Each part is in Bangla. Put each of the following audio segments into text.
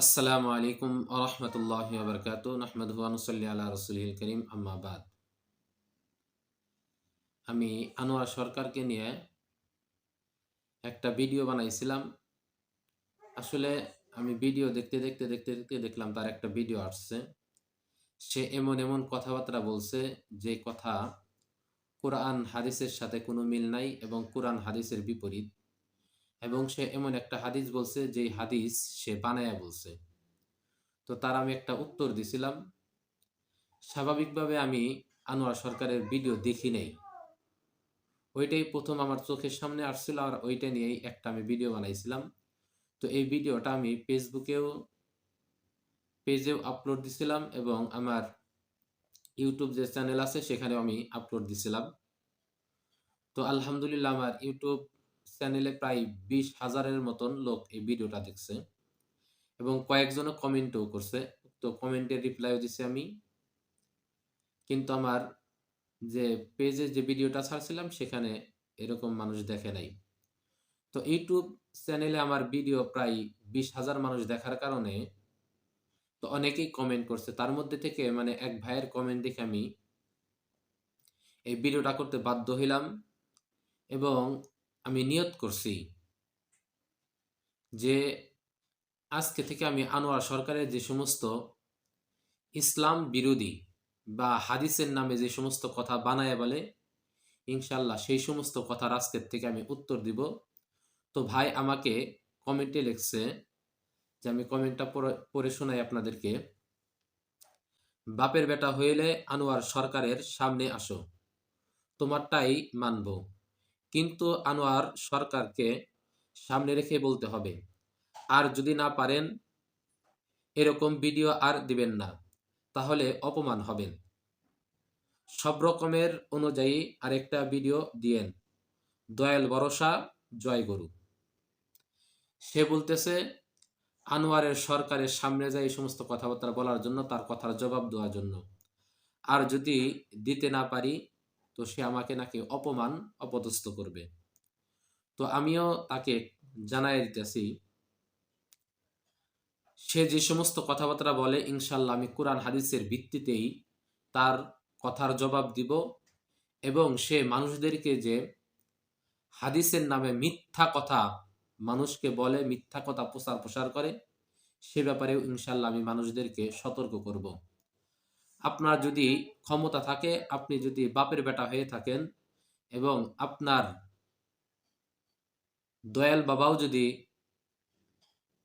আসসালামু আলাইকুম আরহামতুল্লাহি ওবরকাতুহ নাহমাদুহু ওয়া নুসাল্লি আলা রাসূলিল কারীম আম্মা বাদ। আমি আনোয়ার সরকারকে নিয়ে একটা ভিডিও বানাইছিলাম। আসলে আমি ভিডিও দেখতে দেখলাম তার একটা ভিডিও আসছে। সে এমন কথাবার্তা বলছে যে কথা কোরআন হাদিসের সাথে কোনো মিল নাই এবং কোরআন হাদিসের বিপরীত। এবং সে এমন একটা হাদিস বলছে যেই হাদিস সে বানায়া বলছে। তো তার আমি একটা উত্তর দিছিলাম। স্বাভাবিকভাবে আমি আনোয়ার সরকারের ভিডিও দেখি নাই। ওইটাই প্রথম আমার চোখের সামনে আসছিল আর ওইটা নিয়েই একটা আমি ভিডিও বানাইছিলাম। তো এই ভিডিওটা আমি পেজেও আপলোড দিছিলাম এবং আমার ইউটিউব যে চ্যানেল আছে সেখানেও আমি আপলোড দিছিলাম। তো আলহামদুলিল্লাহ আমার ইউটিউব চ্যানেলে প্রায় 20,000-এর মতন লোক এই ভিডিওটা দেখছে এবং কয়েকজনও কমেন্টও করছে। তো কমেন্টের রিপ্লাইও দিছি আমি। কিন্তু আমার যে পেজে যে ভিডিওটা ছাড়ছিলাম সেখানে এরকম মানুষ দেখে নাই। তো ইউটিউব চ্যানেলে আমার ভিডিও প্রায় 20,000 মানুষ দেখার কারণে তো অনেকেই কমেন্ট করছে। তার মধ্যে থেকে মানে এক ভাইয়ের কমেন্ট দেখে আমি এই ভিডিওটা করতে বাধ্য হইলাম এবং আমি নিয়ত করছি যে আজকে থেকে আমি আনোয়ার সরকারের যে সমস্ত ইসলাম বিরোধী বা হাদিসের নামে যে সমস্ত কথা বানায় বলে, ইনশাল্লাহ সেই সমস্ত কথার আজকের থেকে আমি উত্তর দিব। তো ভাই আমাকে কমেন্টে লিখছে, যে আমি কমেন্টটা পড়ে শোনাই আপনাদেরকে। বাপের বেটা হইলে আনোয়ার সরকারের সামনে আসো, তোমারটাই মানব। কিন্তু আনোয়ার সরকারকে সামনে রেখে বলতে হবে, আর যদি না পারেন এরকম ভিডিও আর দিবেন না, তাহলে অপমান হবেন। সব রকমের অনুযায়ী আরেকটা ভিডিও দিয়েন, দয়াল ভরসা জয় গরু। সে বলতেছে আনোয়ারের সরকারের সামনে যায় এই সমস্ত কথাবার্তা বলার জন্য, তার কথার জবাব দেওয়ার জন্য। আর যদি দিতে না পারি তো সে আমাকে নাকি অপদস্থ করবে। তো আমিও তাকে জানাই দিতেছি, সে যে সমস্ত কথাবার্তা বলে ইনশাল্লাহ আমি কোরআন হাদিসের ভিত্তিতেই তার কথার জবাব দিব। এবং সে মানুষদেরকে যে হাদিসের নামে মিথ্যা কথা মানুষকে বলে, মিথ্যা কথা প্রচার করে, সে ব্যাপারেও ইনশাল্লাহ আমি মানুষদেরকে সতর্ক করব। আপনার যদি ক্ষমতা থাকে, আপনি যদি বাপের বেটা হয়ে থাকেন এবং আপনার দয়াল বাবাও যদি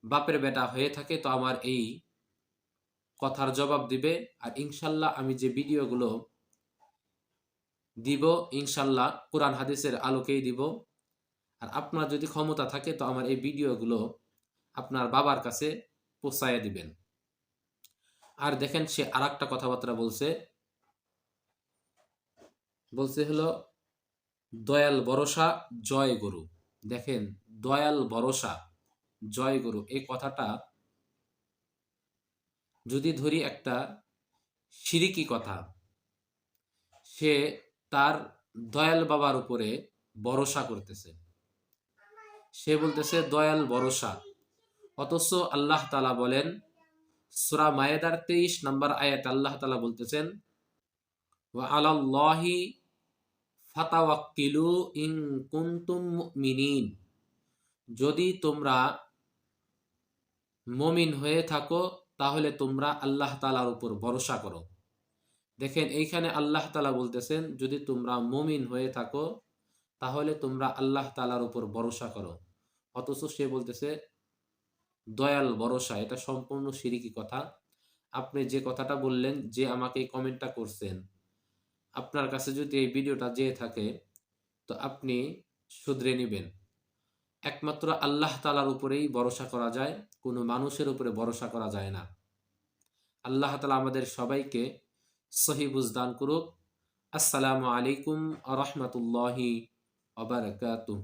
বাপের বেটা হয়ে থাকে, তো আমার এই কথার জবাব দিবে। আর ইনশাল্লাহ আমি যে ভিডিওগুলো দিব ইনশাল্লাহ কোরআন হাদিসের আলোকেই দিব। আর আপনার যদি ক্ষমতা থাকে তো আমার এই ভিডিওগুলো আপনার বাবার কাছে পৌঁছায় দিবেন। আর দেখেন সে আর একটা কথাবার্তা বলছে হলো দয়াল ভরসা জয় গরু। দেখেন, দয়াল ভরসা জয় গরু এই কথাটা যদি ধরি একটা শিরিকি কথা, সে তার দয়াল বাবার উপরে ভরসা করতেছে, সে বলতেছে দয়াল ভরসা। অথচ আল্লাহ তাআলা বলেন সূরা মায়েদার 23 নম্বর আয়াত আল্লাহ তাআলা বলতেছেন ওয়া আলাল্লাহি ফাতাওয়াক্কিলু ইন কুনতুম মুমিনিন, যদি তোমরা মুমিন হয়ে থাকো তাহলে তোমরা আল্লাহ তাআলার উপর ভরসা করো। দেখেন এইখানে আল্লাহ তাআলা বলতেছেন যদি তোমরা মুমিন হয়ে থাকো তাহলে তোমরা আল্লাহ তাআলার উপর ভরসা করো। অথচ সে বলতেছে দয়াল ভরসা। এটা সম্পূর্ণ শিরকি কথা। আপনি যে কথাটা বললেন, যে আমাকে এই কমেন্টটা করছেন, আপনার কাছে যদি এই ভিডিওটা যেয়ে থাকে তো আপনি শুধরে নিবেন। একমাত্র আল্লাহ তাআলার উপরেই ভরসা করা যায়, কোনো মানুষের উপরে ভরসা করা যায় না। আল্লাহ তাআলা আমাদের সবাইকে সহি বুঝ দান করুক। আসসালামু আলাইকুম ওয়া রাহমাতুল্লাহি ওয়া বারাকাতুহু।